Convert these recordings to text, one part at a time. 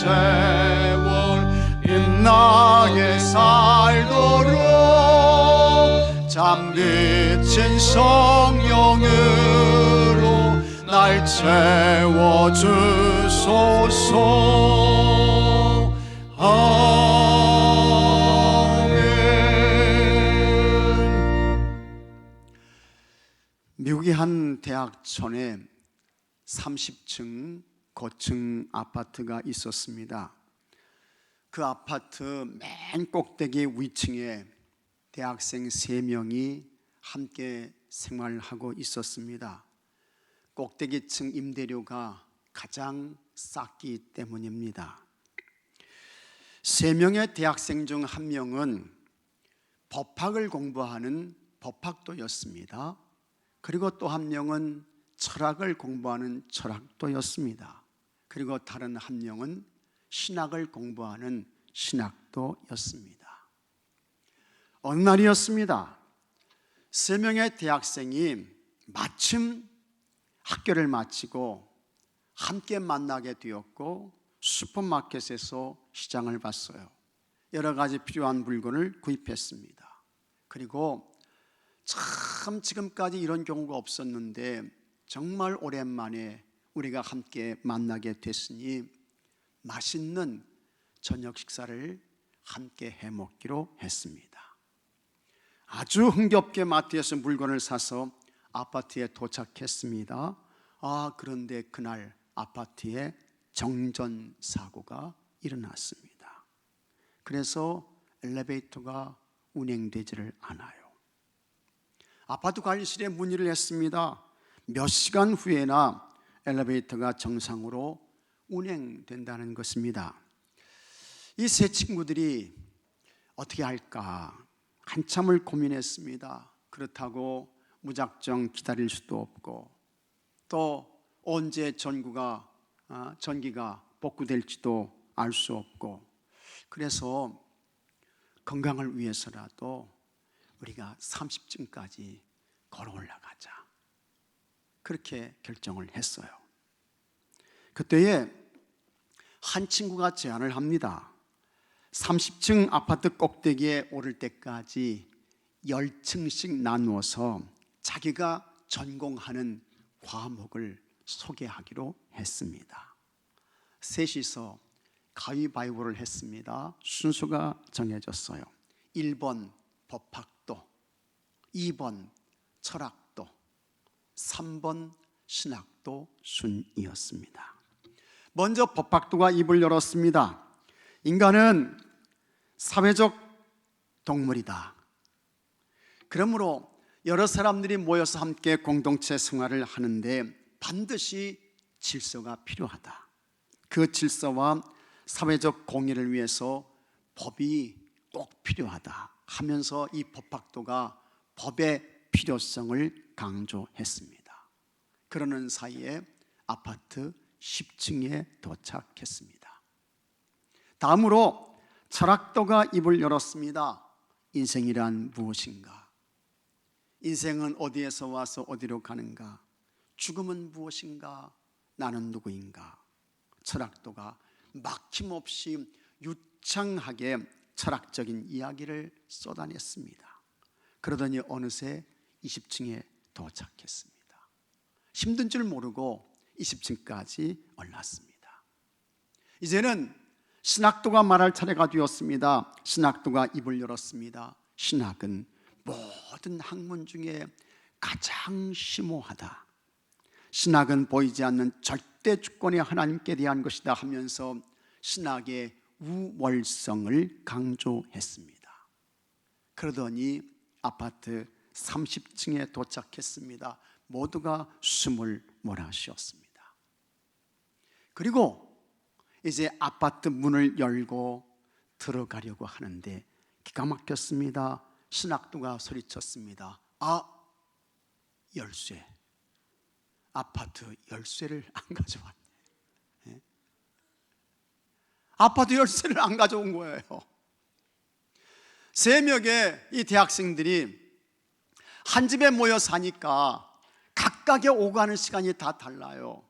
세월 빛나게 살도록 잠비친 성령으로 날 채워주소서. 미국의 한 대학촌에 30층 고층 아파트가 있었습니다. 그 아파트 맨 꼭대기 위층에 대학생 3명이 함께 생활하고 있었습니다. 꼭대기층 임대료가 가장 쌌기 때문입니다. 3명의 대학생 중 1명은 법학을 공부하는 법학도였습니다. 그리고 또 1명은 철학을 공부하는 철학도였습니다. 그리고 다른 1명은 신학을 공부하는 신학도였습니다. 어느 날이었습니다. 3명의 대학생이 마침 학교를 마치고 함께 만나게 되었고 슈퍼마켓에서 시장을 봤어요. 여러 가지 필요한 물건을 구입했습니다. 그리고 참 지금까지 이런 경우가 없었는데 정말 오랜만에 우리가 함께 만나게 됐으니 맛있는 저녁 식사를 함께 해먹기로 했습니다. 아주 흥겹게 마트에서 물건을 사서 아파트에 도착했습니다. 그런데 그날 아파트에 정전사고가 일어났습니다. 그래서 엘리베이터가 운행되지를 않아요. 아파트 관리실에 문의를 했습니다. 몇 시간 후에나 엘리베이터가 정상으로 운행된다는 것입니다. 이 세 친구들이 어떻게 할까 한참을 고민했습니다. 그렇다고 무작정 기다릴 수도 없고 또 언제 전기가 복구될지도 알 수 없고 그래서 건강을 위해서라도 우리가 30층까지 걸어 올라가자 그렇게 결정을 했어요. 그때에 한 친구가 제안을 합니다. 30층 아파트 꼭대기에 오를 때까지 10층씩 나누어서 자기가 전공하는 과목을 소개하기로 했습니다. 셋이서 가위바위보를 했습니다. 순서가 정해졌어요. 1번 법학도, 2번 철학도, 3번 신학도 순이었습니다. 먼저 법학도가 입을 열었습니다. 인간은 사회적 동물이다. 그러므로 여러 사람들이 모여서 함께 공동체 생활을 하는데 반드시 질서가 필요하다. 그 질서와 사회적 공의를 위해서 법이 꼭 필요하다 하면서 이 법학도가 법의 필요성을 강조했습니다. 그러는 사이에 아파트 10층에 도착했습니다. 다음으로 철학도가 입을 열었습니다. 인생이란 무엇인가? 인생은 어디에서 와서 어디로 가는가? 죽음은 무엇인가? 나는 누구인가? 철학도가 막힘없이 유창하게 철학적인 이야기를 쏟아냈습니다. 그러더니 어느새 20층에 도착했습니다. 힘든 줄 모르고 20층까지 올랐습니다. 이제는 신학도가 말할 차례가 되었습니다. 신학도가 입을 열었습니다. 신학은 모든 학문 중에 가장 심오하다. 신학은 보이지 않는 절대 주권의 하나님께 대한 것이다 하면서 신학의 우월성을 강조했습니다. 그러더니 아파트 30층에 도착했습니다. 모두가 숨을 몰아쉬었습니다. 그리고 이제 아파트 문을 열고 들어가려고 하는데 기가 막혔습니다. 신학도가 소리쳤습니다. 열쇠. 아파트 열쇠를 안 가져왔네. 네? 아파트 열쇠를 안 가져온 거예요. 3명의 이 대학생들이 한 집에 모여 사니까 각각의 오가는 시간이 다 달라요.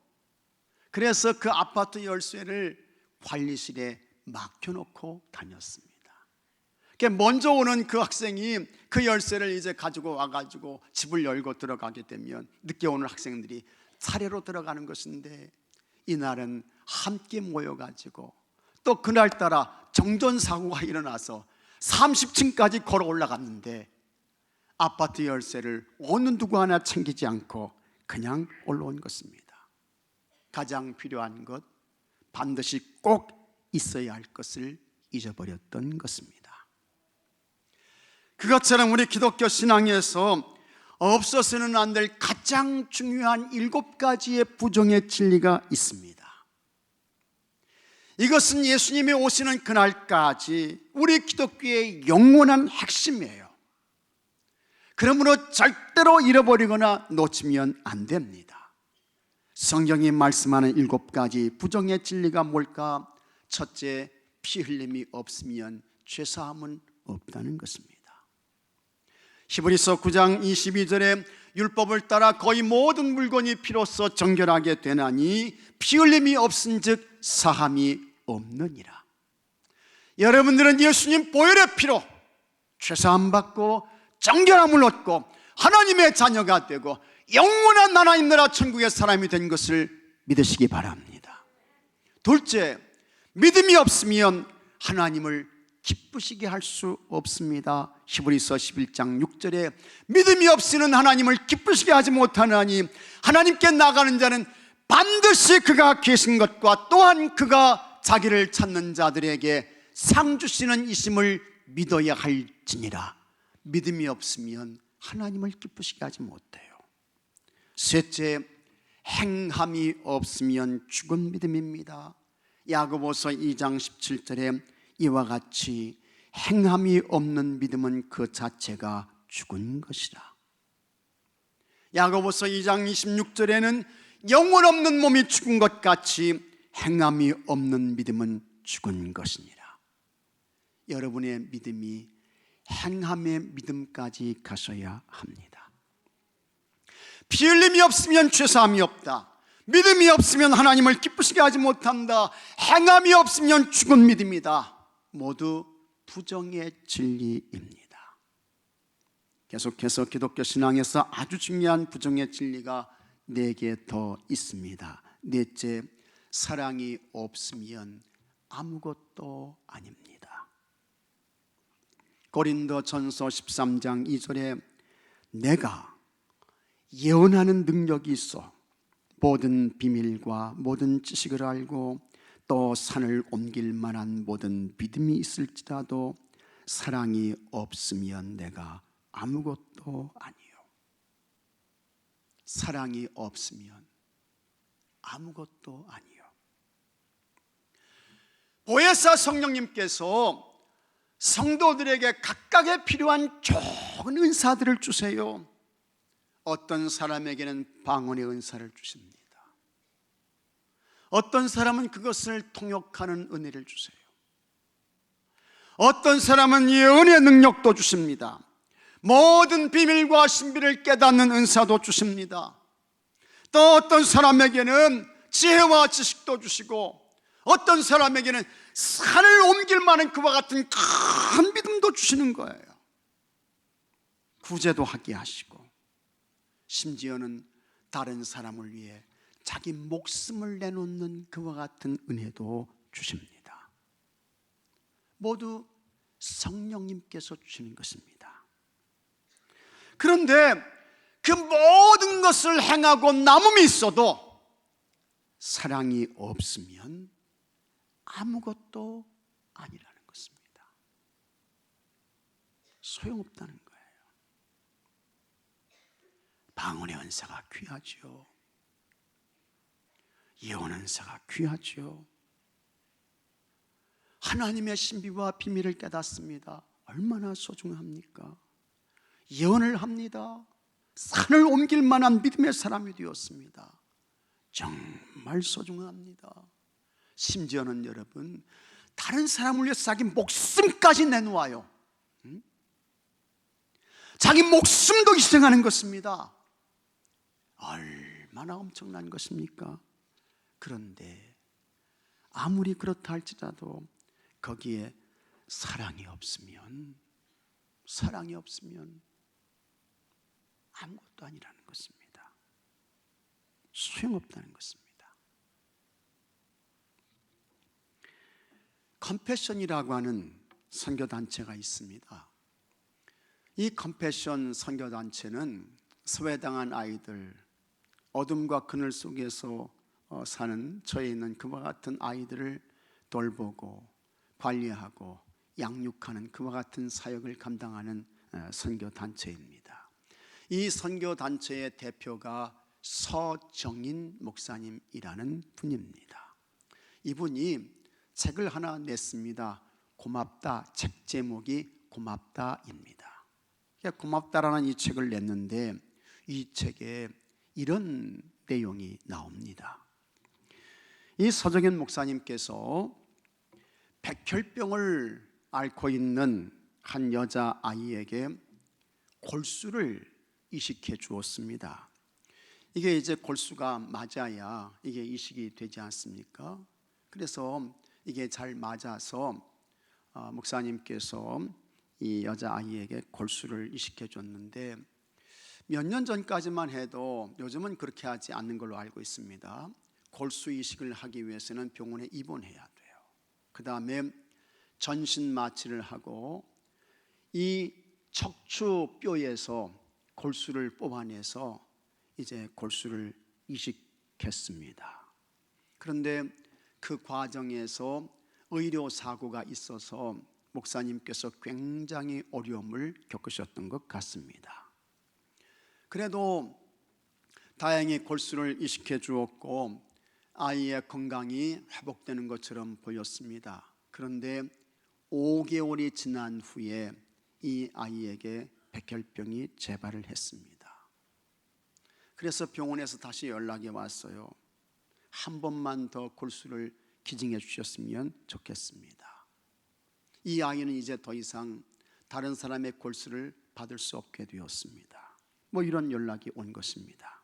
그래서 그 아파트 열쇠를 관리실에 맡겨놓고 다녔습니다. 먼저 오는 그 학생이 그 열쇠를 이제 가지고 와가지고 집을 열고 들어가게 되면 늦게 오는 학생들이 차례로 들어가는 것인데, 이날은 함께 모여가지고 또 그날따라 정전사고가 일어나서 30층까지 걸어 올라갔는데 아파트 열쇠를 어느 누구 하나 챙기지 않고 그냥 올라온 것입니다. 가장 필요한 것, 반드시 꼭 있어야 할 것을 잊어버렸던 것입니다. 그것처럼 우리 기독교 신앙에서 없어서는 안 될 가장 중요한 7가지의 부정의 진리가 있습니다. 이것은 예수님이 오시는 그날까지 우리 기독교의 영원한 핵심이에요. 그러므로 절대로 잃어버리거나 놓치면 안 됩니다. 성경이 말씀하는 7가지 부정의 진리가 뭘까? 첫째, 피 흘림이 없으면 죄사함은 없다는 것입니다. 히브리서 9장 22절에 율법을 따라 거의 모든 물건이 피로써 정결하게 되나니 피 흘림이 없은즉 사함이 없느니라. 여러분들은 예수님 보혈의 피로 죄사함 받고 정결함을 얻고 하나님의 자녀가 되고 영원한 하나님 나라 천국의 사람이 된 것을 믿으시기 바랍니다. 둘째, 믿음이 없으면 하나님을 기쁘시게 할 수 없습니다. 히브리서 11장 6절에 믿음이 없이는 하나님을 기쁘시게 하지 못하나니 하나님께 나가는 자는 반드시 그가 계신 것과 또한 그가 자기를 찾는 자들에게 상 주시는 이심을 믿어야 할지니라. 믿음이 없으면 하나님을 기쁘시게 하지 못해요. 셋째, 행함이 없으면 죽은 믿음입니다. 야고보서 2장 17절에 이와 같이 행함이 없는 믿음은 그 자체가 죽은 것이라. 야고보서 2장 26절에는 영혼 없는 몸이 죽은 것 같이 행함이 없는 믿음은 죽은 것이니라. 여러분의 믿음이 행함의 믿음까지 가셔야 합니다. 피 흘림이 없으면 죄사함이 없다. 믿음이 없으면 하나님을 기쁘시게 하지 못한다. 행함이 없으면 죽은 믿음이다. 모두 부정의 진리입니다. 계속해서 기독교 신앙에서 아주 중요한 부정의 진리가 4개 더 있습니다. 넷째, 사랑이 없으면 아무것도 아닙니다. 고린도전서 13장 2절에 내가 예언하는 능력이 있어 모든 비밀과 모든 지식을 알고 또 산을 옮길 만한 모든 믿음이 있을지라도 사랑이 없으면 내가 아무것도 아니요. 사랑이 없으면 아무것도 아니요. 보혜사 성령님께서 성도들에게 각각의 필요한 좋은 은사들을 주세요. 어떤 사람에게는 방언의 은사를 주십니다. 어떤 사람은 그것을 통역하는 은혜를 주세요. 어떤 사람은 예언의 능력도 주십니다. 모든 비밀과 신비를 깨닫는 은사도 주십니다. 또 어떤 사람에게는 지혜와 지식도 주시고 어떤 사람에게는 산을 옮길 만한 그와 같은 큰 믿음도 주시는 거예요. 구제도 하게 하시고 심지어는 다른 사람을 위해 자기 목숨을 내놓는 그와 같은 은혜도 주십니다. 모두 성령님께서 주시는 것입니다. 그런데 그 모든 것을 행하고 남음이 있어도 사랑이 없으면 아무것도 아니라는 것입니다. 소용없다는 거예요. 방언의 은사가 귀하죠. 예언 은사가 귀하죠. 하나님의 신비와 비밀을 깨닫습니다. 얼마나 소중합니까? 예언을 합니다. 산을 옮길 만한 믿음의 사람이 되었습니다. 정말 소중합니다. 심지어는 여러분, 다른 사람을 위해서 자기 목숨까지 내놓아요. 자기 목숨도 희생하는 것입니다. 얼마나 엄청난 것입니까? 그런데 아무리 그렇다 할지라도 거기에 사랑이 없으면 아무것도 아니라는 것입니다. 소용없다는 것입니다. 컴패션이라고 하는 선교단체가 있습니다. 이 컴패션 선교단체는 소외당한 아이들, 어둠과 그늘 속에서 사는 처해 있는 그와 같은 아이들을 돌보고 관리하고 양육하는 그와 같은 사역을 감당하는 선교단체입니다. 이 선교단체의 대표가 서정인 목사님이라는 분입니다. 이분이 책을 하나 냈습니다. 고맙다. 책 제목이 고맙다입니다. 고맙다라는 이 책을 냈는데 이 책에 이런 내용이 나옵니다. 이 서정인 목사님께서 백혈병을 앓고 있는 한 여자아이에게 골수를 이식해 주었습니다. 이게 이제 골수가 맞아야 이게 이식이 되지 않습니까? 그래서 이게 잘 맞아서 목사님께서 이 여자아이에게 골수를 이식해 줬는데 몇 년 전까지만 해도, 요즘은 그렇게 하지 않는 걸로 알고 있습니다. 골수 이식을 하기 위해서는 병원에 입원해야 돼요. 그 다음에 전신 마취를 하고 이 척추뼈에서 골수를 뽑아내서 이제 골수를 이식했습니다. 그런데 그 과정에서 의료사고가 있어서 목사님께서 굉장히 어려움을 겪으셨던 것 같습니다. 그래도 다행히 골수를 이식해 주었고 아이의 건강이 회복되는 것처럼 보였습니다. 그런데 5개월이 지난 후에 이 아이에게 백혈병이 재발을 했습니다. 그래서 병원에서 다시 연락이 왔어요. 한 번만 더 골수를 기증해 주셨으면 좋겠습니다. 이 아이는 이제 더 이상 다른 사람의 골수를 받을 수 없게 되었습니다. 이런 연락이 온 것입니다.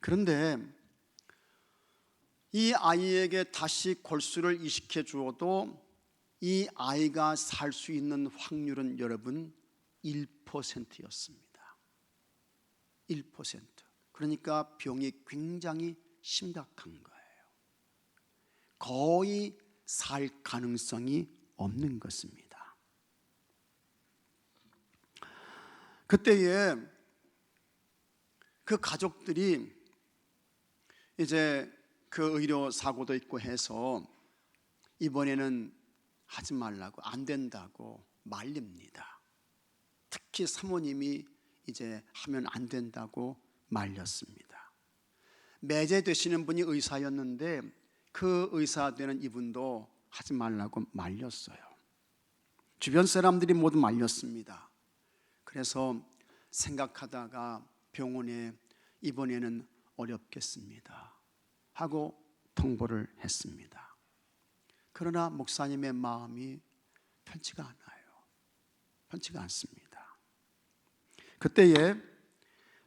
그런데 이 아이에게 다시 골수를 이식해 주어도 이 아이가 살 수 있는 확률은 여러분 1%였습니다. 1%. 그러니까 병이 굉장히 심각한 거예요. 거의 살 가능성이 없는 것입니다. 그때에 그 가족들이 이제 그 의료 사고도 있고 해서 이번에는 하지 말라고, 안 된다고 말립니다. 특히 사모님이 이제 하면 안 된다고 말렸습니다. 매제 되시는 분이 의사였는데 그 의사 되는 이분도 하지 말라고 말렸어요. 주변 사람들이 모두 말렸습니다. 그래서 생각하다가 병원에 이번에는 어렵겠습니다 하고 통보를 했습니다. 그러나 목사님의 마음이 편치가 않아요. 편치가 않습니다. 그때에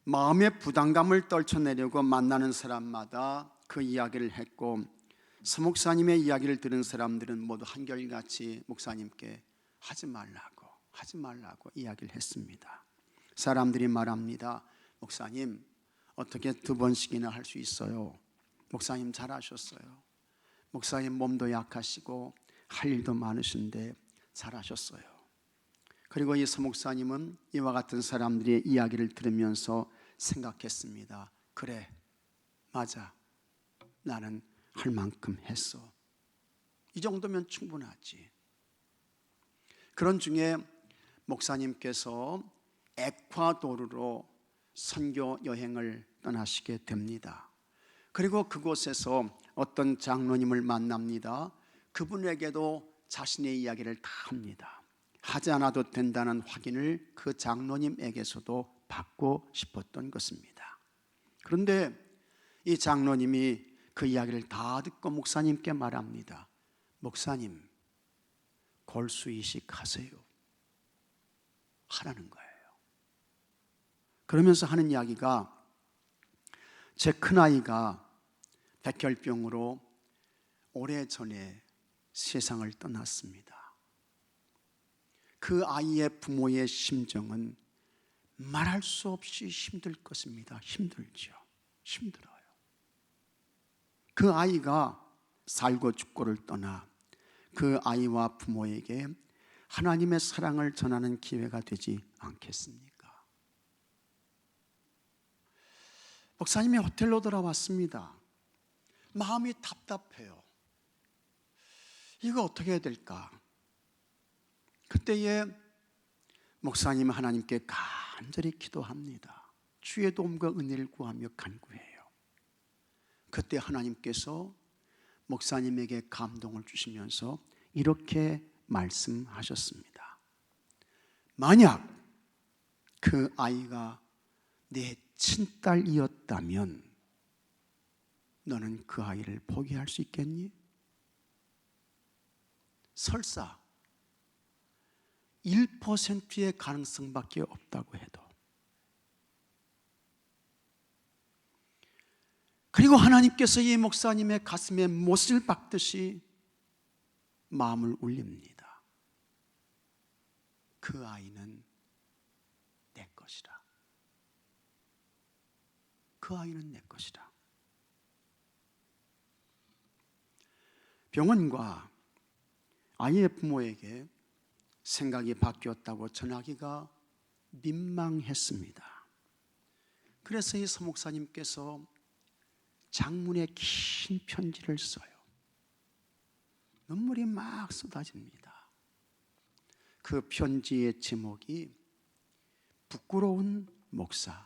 마음의 부담감을 떨쳐내려고 만나는 사람마다 그 이야기를 했고, 서 목사님의 이야기를 들은 사람들은 모두 한결같이 목사님께 하지 말라고 이야기를 했습니다. 사람들이 말합니다. 목사님, 어떻게 2번씩이나 할 수 있어요? 목사님 잘하셨어요. 목사님 몸도 약하시고 할 일도 많으신데 잘하셨어요. 그리고 이 서 목사님은 이와 같은 사람들의 이야기를 들으면서 생각했습니다. 그래, 맞아. 나는 할 만큼 했어. 이 정도면 충분하지. 그런 중에 목사님께서 에콰도르로 선교 여행을 떠나시게 됩니다. 그리고 그곳에서 어떤 장로님을 만납니다. 그분에게도 자신의 이야기를 다 합니다. 하지 않아도 된다는 확인을 그 장로님에게서도 받고 싶었던 것입니다. 그런데 이 장로님이 그 이야기를 다 듣고 목사님께 말합니다. 목사님, 골수 이식하세요. 하라는 거예요. 그러면서 하는 이야기가, 제 큰아이가 백혈병으로 오래전에 세상을 떠났습니다. 그 아이의 부모의 심정은 말할 수 없이 힘들 것입니다. 힘들죠. 힘들어요. 그 아이가 살고 죽고를 떠나 그 아이와 부모에게 하나님의 사랑을 전하는 기회가 되지 않겠습니까? 목사님이 호텔로 돌아왔습니다. 마음이 답답해요. 이거 어떻게 해야 될까? 그때에 목사님 하나님께 간절히 기도합니다. 주의 도움과 은혜를 구하며 간구해요. 그때 하나님께서 목사님에게 감동을 주시면서 이렇게 말씀하셨습니다. 만약 그 아이가 내 친딸이었다면 너는 그 아이를 포기할 수 있겠니? 설사 1%의 가능성밖에 없다고 해도. 그리고 하나님께서 이 목사님의 가슴에 못을 박듯이 마음을 울립니다. 그 아이는 내 것이라. 그 아이는 내 것이라. 병원과 아이의 부모에게 생각이 바뀌었다고 전하기가 민망했습니다. 그래서 이 서목사님께서 장문의 긴 편지를 써요. 눈물이 막 쏟아집니다. 그 편지의 제목이 부끄러운 목사입니다.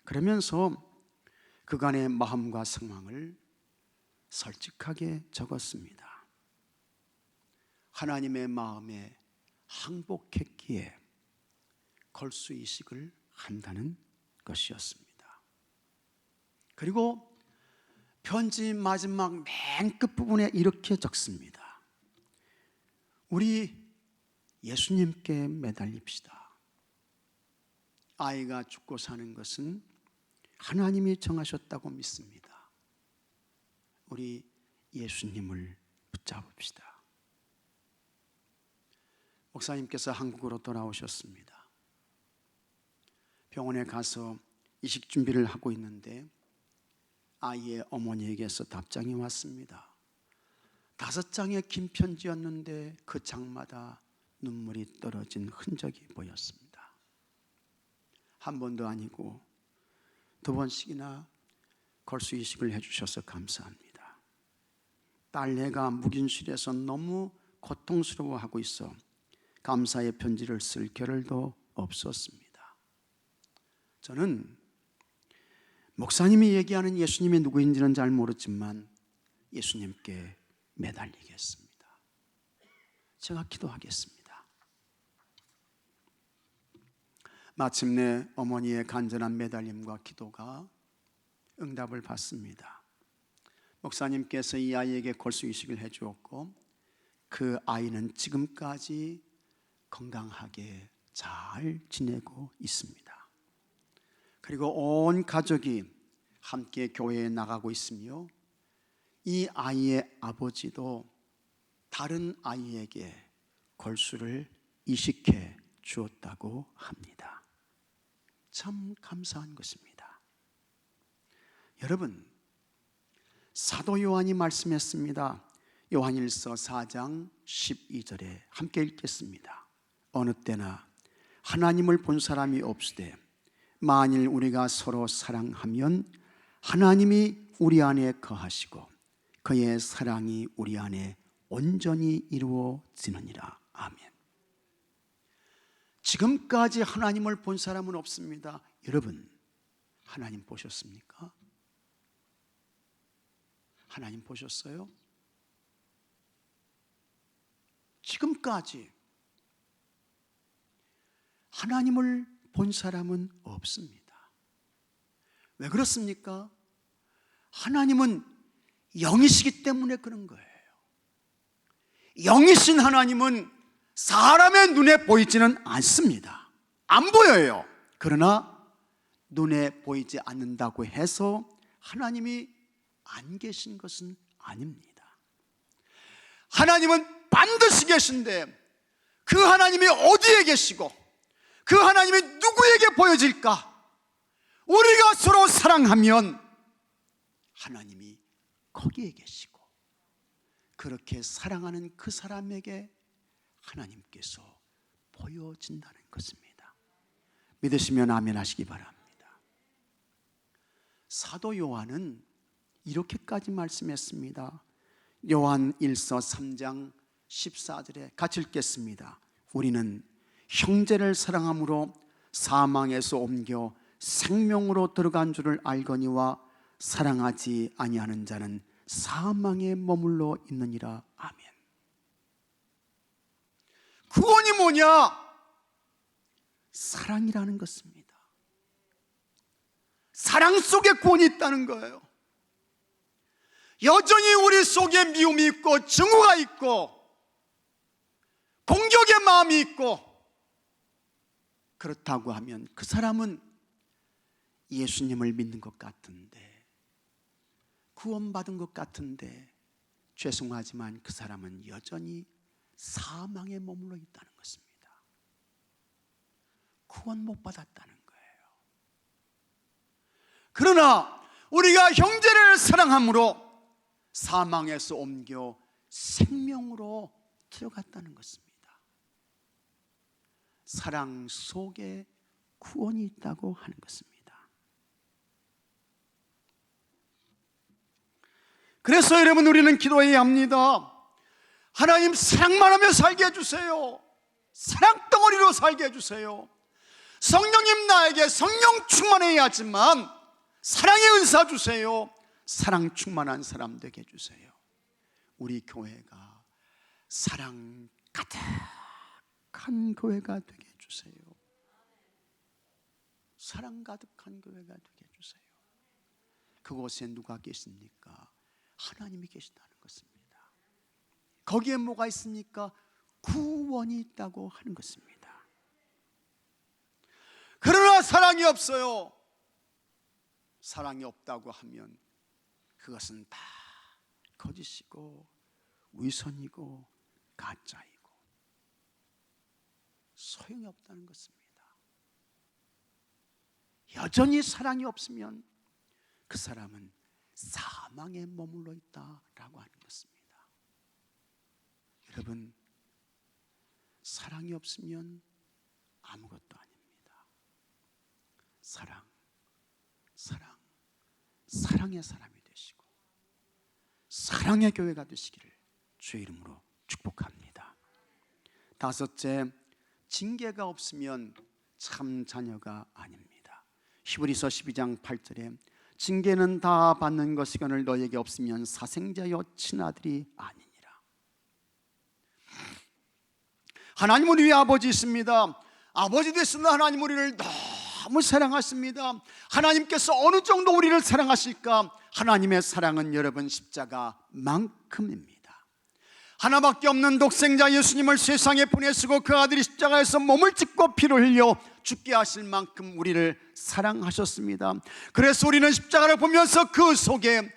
그러면서 그간의 마음과 상황을 솔직하게 적었습니다. 하나님의 마음에 항복했기에 걸수이식을 한다는 것이었습니다. 그리고 편지 마지막 맨 끝부분에 이렇게 적습니다. 우리 예수님께 매달립시다. 아이가 죽고 사는 것은 하나님이 정하셨다고 믿습니다. 우리 예수님을 붙잡읍시다. 목사님께서 한국으로 돌아오셨습니다. 병원에 가서 이식 준비를 하고 있는데 아이의 어머니에게서 답장이 왔습니다. 5장의 긴 편지였는데 그 장마다 눈물이 떨어진 흔적이 보였습니다. 한 번도 아니고 2번씩이나 걸수이식을 해주셔서 감사합니다. 딸내가 묵인실에서 너무 고통스러워하고 있어 감사의 편지를 쓸 겨를도 없었습니다. 저는 목사님이 얘기하는 예수님이 누구인지는 잘 모르지만 예수님께 매달리겠습니다. 제가 기도하겠습니다. 마침내 어머니의 간절한 매달림과 기도가 응답을 받습니다. 목사님께서 이 아이에게 걸수이식을 해주었고 그 아이는 지금까지 건강하게 잘 지내고 있습니다. 그리고 온 가족이 함께 교회에 나가고 있으며 이 아이의 아버지도 다른 아이에게 걸수를 이식해 주었다고 합니다. 참 감사한 것입니다. 여러분, 사도 요한이 말씀했습니다. 요한일서 4장 12절에 함께 읽겠습니다. 어느 때나 하나님을 본 사람이 없으되 만일 우리가 서로 사랑하면 하나님이 우리 안에 거하시고 그의 사랑이 우리 안에 온전히 이루어지느니라. 아멘. 지금까지 하나님을 본 사람은 없습니다. 여러분, 하나님 보셨습니까? 하나님 보셨어요? 지금까지 하나님을 본 사람은 없습니다. 왜 그렇습니까? 하나님은 영이시기 때문에 그런 거예요. 영이신 하나님은 사람의 눈에 보이지는 않습니다. 안 보여요. 그러나 눈에 보이지 않는다고 해서 하나님이 안 계신 것은 아닙니다. 하나님은 반드시 계신데 그 하나님이 어디에 계시고 그 하나님이 누구에게 보여질까? 우리가 서로 사랑하면 하나님이 거기에 계시고 그렇게 사랑하는 그 사람에게 하나님께서 보여진다는 것입니다. 믿으시면 아멘 하시기 바랍니다. 사도 요한은 이렇게까지 말씀했습니다. 요한 1서 3장 14절에 같이 읽겠습니다. 우리는 형제를 사랑함으로 사망에서 옮겨 생명으로 들어간 줄을 알거니와 사랑하지 아니하는 자는 사망에 머물러 있느니라. 아멘. 구원이 뭐냐? 사랑이라는 것입니다. 사랑 속에 구원이 있다는 거예요. 여전히 우리 속에 미움이 있고 증오가 있고 공격의 마음이 있고 그렇다고 하면 그 사람은 예수님을 믿는 것 같은데 구원받은 것 같은데 죄송하지만 그 사람은 여전히 사망에 머물러 있다는 것입니다. 구원 못 받았다는 거예요. 그러나 우리가 형제를 사랑함으로 사망에서 옮겨 생명으로 들어갔다는 것입니다. 사랑 속에 구원이 있다고 하는 것입니다. 그래서 여러분 우리는 기도해야 합니다. 하나님 사랑만 하며 살게 해주세요. 사랑 덩어리로 살게 해주세요. 성령님 나에게 성령 충만해야 하지만 사랑의 은사 주세요. 사랑 충만한 사람 되게 해주세요. 우리 교회가 사랑 가득한 교회가 되게 해주세요. 사랑 가득한 교회가 되게 해주세요. 그곳에 누가 계십니까? 하나님이 계시다는 것입니다. 거기에 뭐가 있습니까? 구원이 있다고 하는 것입니다. 그러나 사랑이 없어요. 사랑이 없다고 하면 그것은 다 거짓이고 위선이고 가짜이고 소용이 없다는 것입니다. 여전히 사랑이 없으면 그 사람은 사망에 머물러 있다라고 하는 것입니다. 여러분, 사랑이 없으면 아무것도 아닙니다. 사랑의 사람이 되시고 사랑의 교회가 되시기를 주의 이름으로 축복합니다. 다섯째, 징계가 없으면 참 자녀가 아닙니다. 히브리서 12장 8절에 징계는 다 받는 것이거늘 너에게 없으면 사생자여 친아들이 아니니라. 하나님 우리 아버지 있습니다. 아버지 되신 하나님 우리를 너무 사랑하십니다. 하나님께서 어느 정도 우리를 사랑하실까? 하나님의 사랑은 여러분 십자가만큼입니다. 하나밖에 없는 독생자 예수님을 세상에 보내시고 그 아들이 십자가에서 몸을 찢고 피를 흘려 죽게 하실 만큼 우리를 사랑하셨습니다. 그래서 우리는 십자가를 보면서 그 속에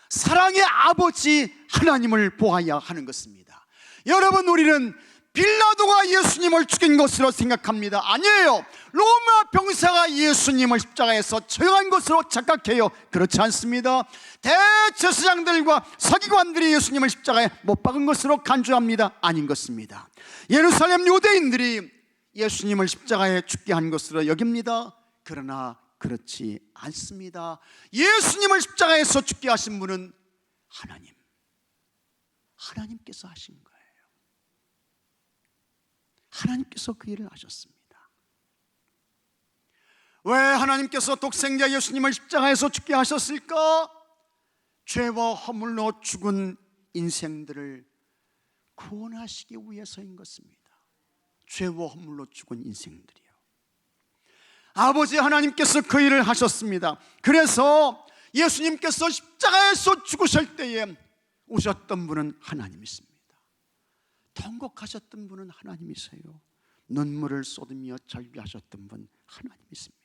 사랑의 아버지 하나님을 보아야 하는 것입니다. 여러분, 우리는 빌라도가 예수님을 죽인 것으로 생각합니다. 아니에요. 로마 병사가 예수님을 십자가에서 처형한 것으로 착각해요. 그렇지 않습니다. 대제사장들과 서기관들이 예수님을 십자가에 못 박은 것으로 간주합니다. 아닌 것입니다. 예루살렘 유대인들이 예수님을 십자가에 죽게 한 것으로 여깁니다. 그러나 그렇지 않습니다. 예수님을 십자가에서 죽게 하신 분은 하나님께서 하신 거예요. 하나님께서 그 일을 하셨습니다. 왜 하나님께서 독생자 예수님을 십자가에서 죽게 하셨을까? 죄와 허물로 죽은 인생들을 구원하시기 위해서인 것입니다. 죄와 허물로 죽은 인생들이요. 아버지 하나님께서 그 일을 하셨습니다. 그래서 예수님께서 십자가에서 죽으실 때에 오셨던 분은 하나님이십니다. 통곡하셨던 분은 하나님이세요. 눈물을 쏟으며 절규하셨던 분 하나님이십니다.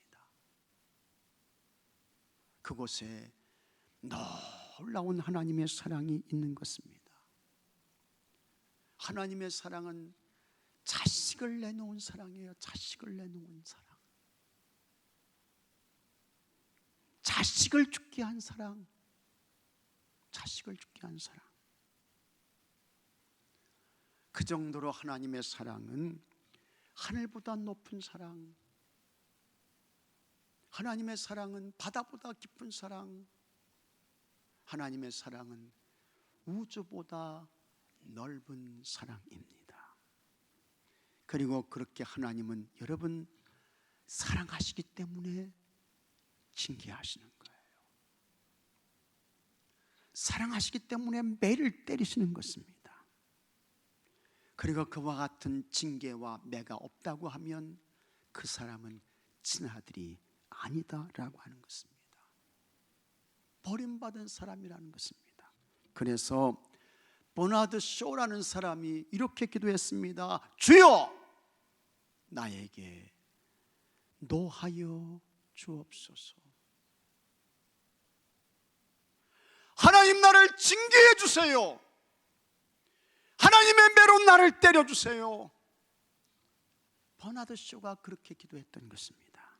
그곳에 놀라운 하나님의 사랑이 있는 것입니다. 하나님의 사랑은 자식을 내놓은 사랑이에요. 자식을 내놓은 사랑. 자식을 죽게 한 사랑. 자식을 죽게 한 사랑. 그 정도로 하나님의 사랑은 하늘보다 높은 사랑, 하나님의 사랑은 바다보다 깊은 사랑, 하나님의 사랑은 우주보다 넓은 사랑입니다. 그리고 그렇게 하나님은 여러분 사랑하시기 때문에 징계하시는 거예요. 사랑하시기 때문에 매를 때리시는 것입니다. 그리고 그와 같은 징계와 매가 없다고 하면 그 사람은 친아들이 아니다라고 하는 것입니다. 버림받은 사람이라는 것입니다. 그래서 버나드 쇼라는 사람이 이렇게 기도했습니다. 주여, 나에게 노하여 주옵소서. 하나님, 나를 징계해 주세요. 하나님의 매로 나를 때려주세요. 버나드 쇼가 그렇게 기도했던 것입니다.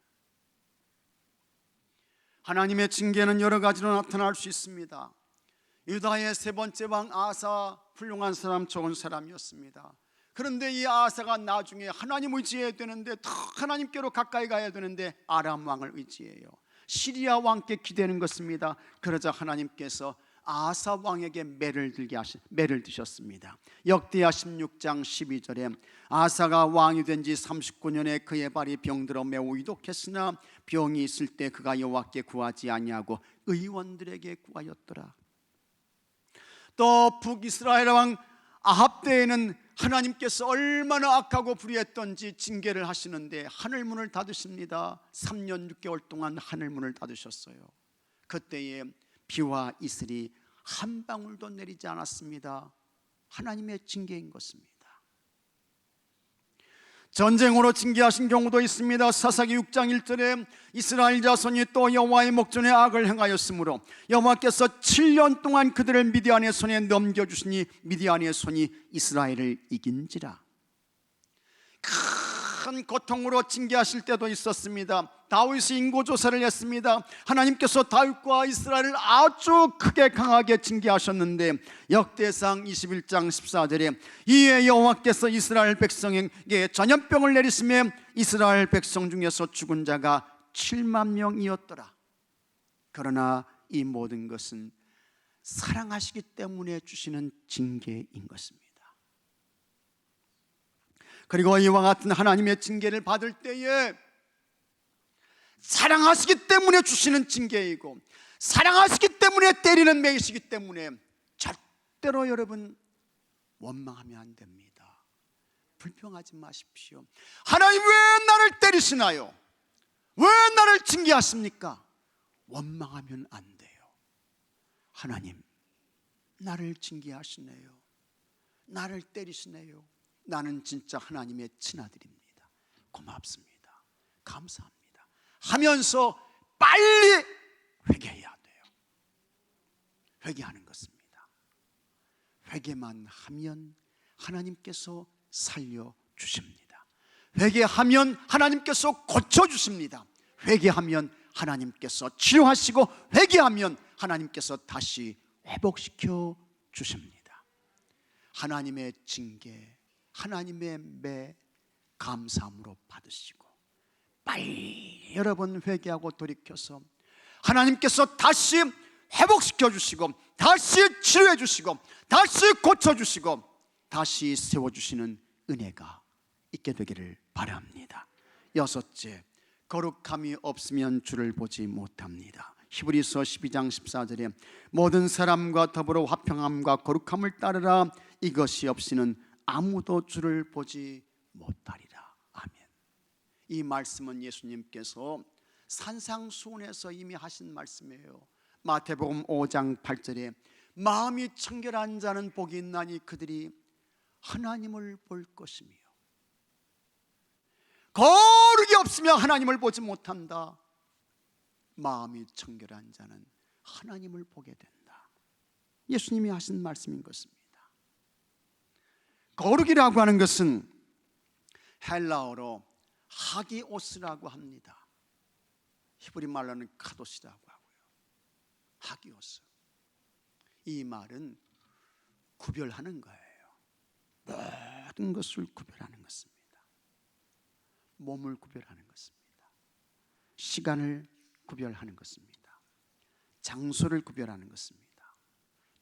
하나님의 징계는 여러 가지로 나타날 수 있습니다. 유다의 세 번째 왕 아사, 훌륭한 사람, 좋은 사람이었습니다. 그런데 이 아사가 나중에 하나님 의지해야 되는데, 더 하나님께로 가까이 가야 되는데 아람 왕을 의지해요. 시리아 왕께 기대는 것입니다. 그러자 하나님께서 아사 왕에게 매를 드셨습니다. 역대하 16장 12절에 아사가 왕이 된 지 39년에 그의 발이 병들어 매우 위독했으나 병이 있을 때 그가 여호와께 구하지 아니하고 의원들에게 구하였더라. 또 북이스라엘 왕 아합 때에는 하나님께서 얼마나 악하고 불의했던지 징계를 하시는데 하늘문을 닫으십니다. 3년 6개월 동안 하늘문을 닫으셨어요. 그때에 비와 이슬이 한 방울도 내리지 않았습니다. 하나님의 징계인 것입니다. 전쟁으로 징계하신 경우도 있습니다. 사사기 6장 1절에 이스라엘 자손이 또 여호와의 목전에 악을 행하였으므로 여호와께서 7년 동안 그들을 미디안의 손에 넘겨주시니 미디안의 손이 이스라엘을 이긴지라. 큰 고통으로 징계하실 때도 있었습니다. 다윗이 인고조사를 했습니다. 하나님께서 다윗과 이스라엘을 아주 크게 강하게 징계하셨는데 역대상 21장 14절에 이에 여호와께서 이스라엘 백성에게 전염병을 내리시며 이스라엘 백성 중에서 죽은 자가 7만 명이었더라. 그러나 이 모든 것은 사랑하시기 때문에 주시는 징계인 것입니다. 그리고 이와 같은 하나님의 징계를 받을 때에 사랑하시기 때문에 주시는 징계이고 사랑하시기 때문에 때리는 매이시기 때문에 절대로 여러분 원망하면 안 됩니다. 불평하지 마십시오. 하나님 왜 나를 때리시나요? 왜 나를 징계하십니까? 원망하면 안 돼요. 하나님, 나를 징계하시네요. 나를 때리시네요. 나는 진짜 하나님의 친아들입니다. 고맙습니다. 감사합니다. 하면서 빨리 회개해야 돼요. 회개하는 것입니다. 회개만 하면 하나님께서 살려주십니다. 회개하면 하나님께서 고쳐주십니다. 회개하면 하나님께서 치료하시고 회개하면 하나님께서 다시 회복시켜 주십니다. 하나님의 징계, 하나님의 매 감사함으로 받으시고 빨리 여러분 회개하고 돌이켜서 하나님께서 다시 회복시켜 주시고 다시 치료해 주시고 다시 고쳐 주시고 다시 세워 주시는 은혜가 있게 되기를 바랍니다. 여섯째, 거룩함이 없으면 주를 보지 못합니다. 히브리서 12장 14절에 모든 사람과 더불어 화평함과 거룩함을 따르라. 이것이 없이는 아무도 주를 보지 못하리라. 아멘. 이 말씀은 예수님께서 산상수훈에서 이미 하신 말씀이에요. 마태복음 5장 8절에 마음이 청결한 자는 복이 있나니 그들이 하나님을 볼 것이며 거룩이 없으면 하나님을 보지 못한다. 마음이 청결한 자는 하나님을 보게 된다. 예수님이 하신 말씀인 것입니다. 거룩이라고 하는 것은 헬라어로 하기오스라고 합니다. 히브리 말로는 카도시라고 하고요. 하기오스. 이 말은 구별하는 거예요. 모든 것을 구별하는 것입니다. 몸을 구별하는 것입니다. 시간을 구별하는 것입니다. 장소를 구별하는 것입니다.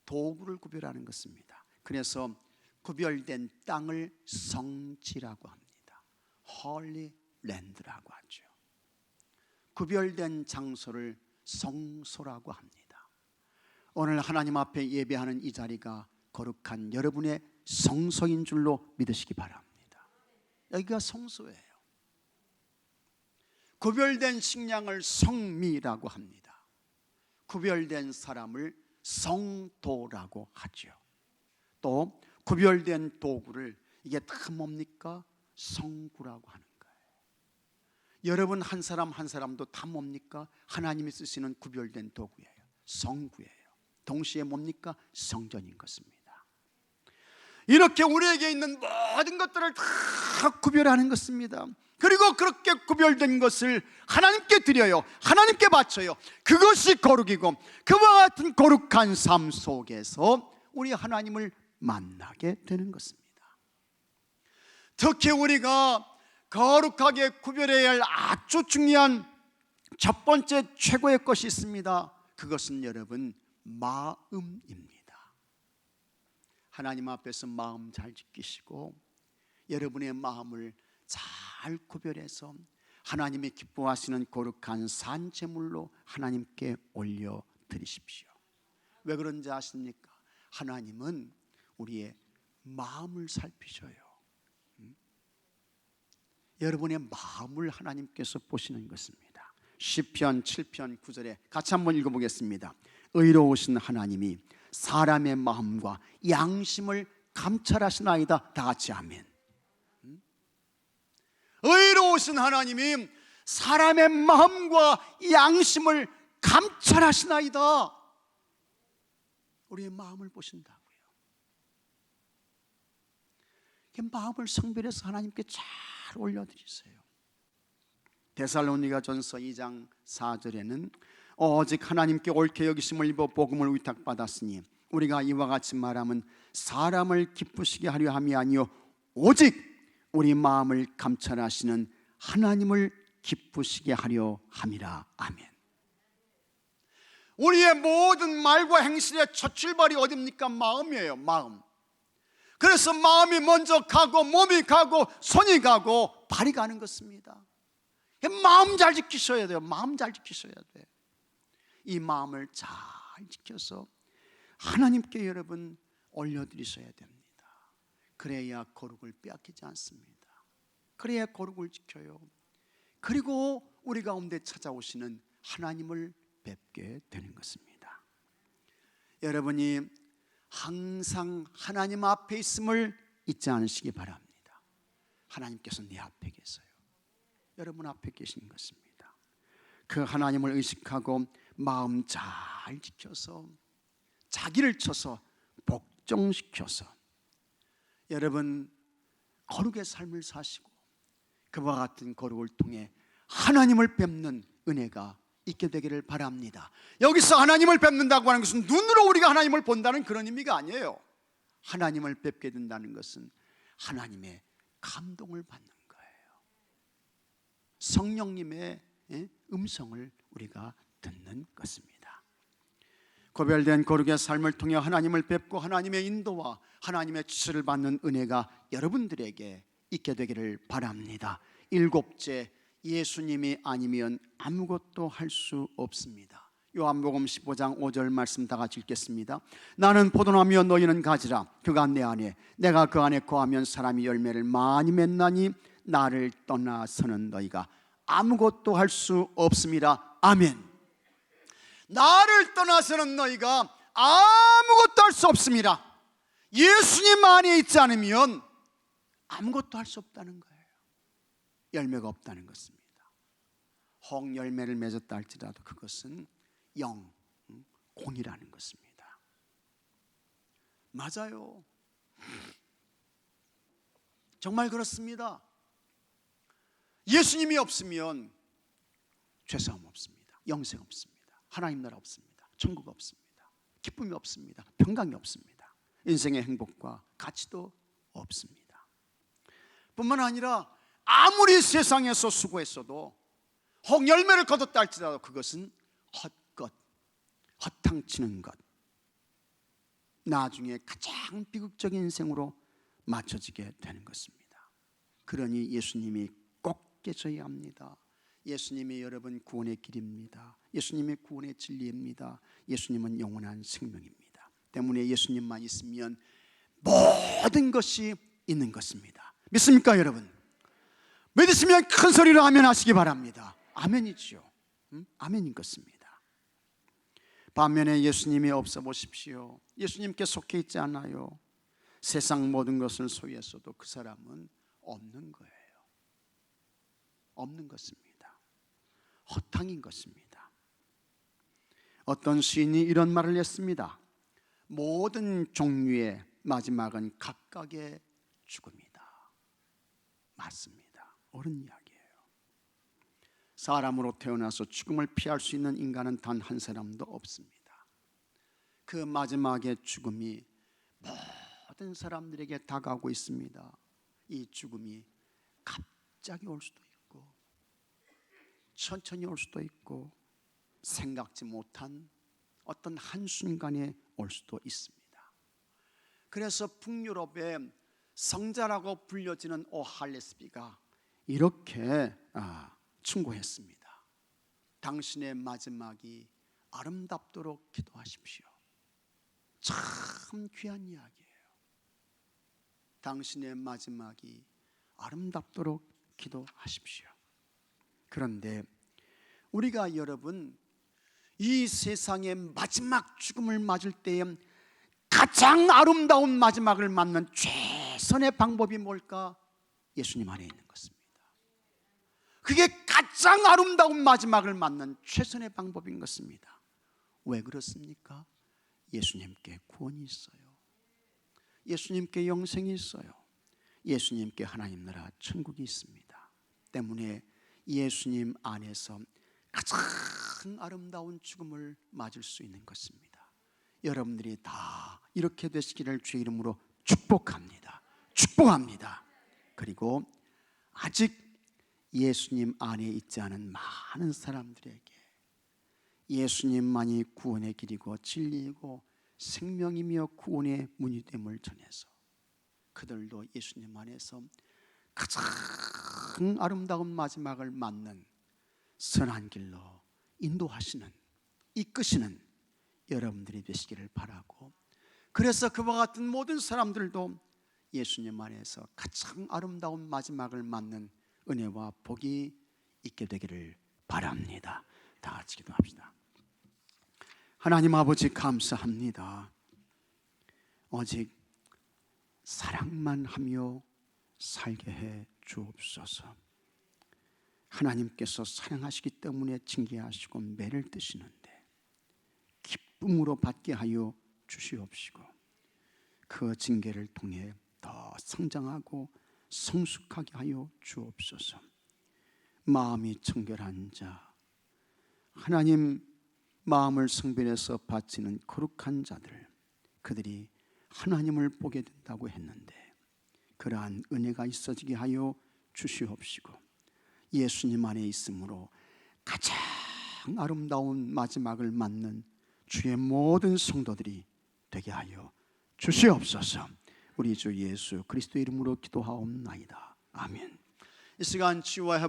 도구를 구별하는 것입니다. 그래서 구별된 땅을 성지라고 합니다. 홀리 랜드라고 하죠. 구별된 장소를 성소라고 합니다. 오늘 하나님 앞에 예배하는 이 자리가 거룩한 여러분의 성소인 줄로 믿으시기 바랍니다. 여기가 성소예요. 구별된 식량을 성미라고 합니다. 구별된 사람을 성도라고 하죠. 또 구별된 도구를, 이게 다 뭡니까? 성구라고 하는 거예요. 여러분 한 사람 한 사람도 다 뭡니까? 하나님이 쓰시는 구별된 도구예요. 성구예요. 동시에 뭡니까? 성전인 것입니다. 이렇게 우리에게 있는 모든 것들을 다 구별하는 것입니다. 그리고 그렇게 구별된 것을 하나님께 드려요. 하나님께 바쳐요. 그것이 거룩이고, 그와 같은 거룩한 삶 속에서 우리 하나님을 만나게 되는 것입니다. 특히 우리가 거룩하게 구별해야 할 아주 중요한 첫 번째 최고의 것이 있습니다. 그것은 여러분 마음입니다. 하나님 앞에서 마음 잘 지키시고 여러분의 마음을 잘 구별해서 하나님이 기뻐하시는 거룩한 산제물로 하나님께 올려드리십시오. 왜 그런지 아십니까? 하나님은 우리의 마음을 살피셔요. 여러분의 마음을 하나님께서 보시는 것입니다. 시편 7편 9절에 같이 한번 읽어보겠습니다. 의로우신 하나님이 사람의 마음과 양심을 감찰하시나이다. 다 같이 아멘. 의로우신 하나님이 사람의 마음과 양심을 감찰하시나이다. 우리의 마음을 보신다고요. 마음을 성별해서 하나님께 잘 올려드리세요. 데살로니가전서 2장 4절에는 오직 하나님께 옳게 여기심을 입어 복음을 위탁받았으니 우리가 이와 같이 말하면 사람을 기쁘시게 하려 함이 아니요 오직 우리 마음을 감찰하시는 하나님을 기쁘시게 하려 함이라. 아멘. 우리의 모든 말과 행실의 첫 출발이 어디입니까? 마음이에요. 마음. 그래서 마음이 먼저 가고 몸이 가고 손이 가고 발이 가는 것입니다. 마음 잘 지키셔야 돼요. 마음 잘 지키셔야 돼요. 이 마음을 잘 지켜서 하나님께 여러분 올려드리셔야 됩니다. 그래야 거룩을 빼앗기지 않습니다. 그래야 거룩을 지켜요. 그리고 우리 가운데 찾아오시는 하나님을 뵙게 되는 것입니다. 여러분이 항상 하나님 앞에 있음을 잊지 않으시기 바랍니다. 하나님께서 내 앞에 계세요. 여러분 앞에 계신 것입니다. 그 하나님을 의식하고 마음 잘 지켜서 자기를 쳐서 복종시켜서 여러분 거룩의 삶을 사시고 그와 같은 거룩을 통해 하나님을 뵙는 은혜가 있게 되기를 바랍니다. 여기서 하나님을 뵙는다고 하는 것은 눈으로 우리가 하나님을 본다는 그런 의미가 아니에요. 하나님을 뵙게 된다는 것은 하나님의 감동을 받는 거예요. 성령님의 음성을 우리가 듣는 것입니다. 고별된 거룩의 삶을 통해 하나님을 뵙고 하나님의 인도와 하나님의 지시를 받는 은혜가 여러분들에게 있게 되기를 바랍니다. 일곱째, 예수님이 아니면 아무것도 할 수 없습니다. 요한복음 15장 5절 말씀 다 같이 읽겠습니다. 나는 포도나무여 너희는 가지라. 그가 내 안에 내가 그 안에 거하면 사람이 열매를 많이 맺나니 나를 떠나서는 너희가 아무것도 할 수 없습니다. 아멘. 나를 떠나서는 너희가 아무것도 할 수 없습니다. 예수님 안에 있지 않으면 아무것도 할 수 없다는 거예요. 열매가 없다는 것입니다. 홍 열매를 맺었다 할지라도 그것은 영, 공이라는 것입니다. 맞아요. 정말 그렇습니다. 예수님이 없으면 죄사함 없습니다. 영생 없습니다. 하나님 나라 없습니다. 천국 없습니다. 기쁨이 없습니다. 평강이 없습니다. 인생의 행복과 가치도 없습니다. 뿐만 아니라 아무리 세상에서 수고했어도 혹 열매를 거뒀다 할지라도 그것은 헛것, 허탕치는 것, 나중에 가장 비극적인 인생으로 맞춰지게 되는 것입니다. 그러니 예수님이 꼭 계셔야 합니다. 예수님이 여러분 구원의 길입니다. 예수님의 구원의 진리입니다. 예수님은 영원한 생명입니다. 때문에 예수님만 있으면 모든 것이 있는 것입니다. 믿습니까 여러분? 믿으시면 큰 소리로 아멘 하시기 바랍니다. 아멘이죠. 아멘인 것입니다. 반면에 예수님이 없어 보십시오. 예수님께 속해 있지 않아요. 세상 모든 것을 소유했어도 그 사람은 없는 거예요. 없는 것입니다. 허탕인 것입니다. 어떤 시인이 이런 말을 했습니다. 모든 종류의 마지막은 각각의 죽음이다. 맞습니다. 옳은 이야기예요. 사람으로 태어나서 죽음을 피할 수 있는 인간은 단 한 사람도 없습니다. 그 마지막의 죽음이 모든 사람들에게 다가오고 있습니다. 이 죽음이 갑자기 올 수도 있고 천천히 올 수도 있고 생각지 못한 어떤 한순간에 올 수도 있습니다. 그래서 북유럽의 성자라고 불려지는 오할레스비가 이렇게 충고했습니다. 당신의 마지막이 아름답도록 기도하십시오. 참 귀한 이야기예요. 당신의 마지막이 아름답도록 기도하십시오. 그런데 우리가 여러분 이 세상의 마지막 죽음을 맞을 때에 가장 아름다운 마지막을 맞는 최선의 방법이 뭘까? 예수님 안에 있는 것입니다. 그게 가장 아름다운 마지막을 맞는 최선의 방법인 것입니다. 왜 그렇습니까? 예수님께 구원이 있어요. 예수님께 영생이 있어요. 예수님께 하나님 나라 천국이 있습니다. 때문에 예수님 안에서 가장 아름다운 죽음을 맞을 수 있는 것입니다. 여러분들이 다 이렇게 되시기를 주의 이름으로 축복합니다. 축복합니다. 그리고 아직 예수님 안에 있지 않은 많은 사람들에게 예수님만이 구원의 길이고 진리이고 생명이며 구원의 문이 됨을 전해서 그들도 예수님 안에서 가장 아름다운 마지막을 맞는 선한 길로 인도하시는, 이끄시는 여러분들이 되시기를 바라고, 그래서 그와 같은 모든 사람들도 예수님 안에서 가장 아름다운 마지막을 맞는 은혜와 복이 있게 되기를 바랍니다. 다 같이 기도합시다. 하나님 아버지 감사합니다. 오직 사랑만 하며 살게 해 주옵소서. 하나님께서 사랑하시기 때문에 징계하시고 매를 뜨시는데 기쁨으로 받게 하여 주시옵시고 그 징계를 통해 더 성장하고 성숙하게 하여 주옵소서. 마음이 청결한 자, 하나님 마음을 성별해서 바치는 거룩한 자들, 그들이 하나님을 보게 된다고 했는데 그러한 은혜가 있어지게 하여 주시옵시고 예수님 안에 있으므로 가장 아름다운 마지막을 맞는 주의 모든 성도들이 되게 하여 주시옵소서. 우리 주 예수 그리스도 이름으로 기도하옵나이다. 아멘. 이 시간 치유와 회복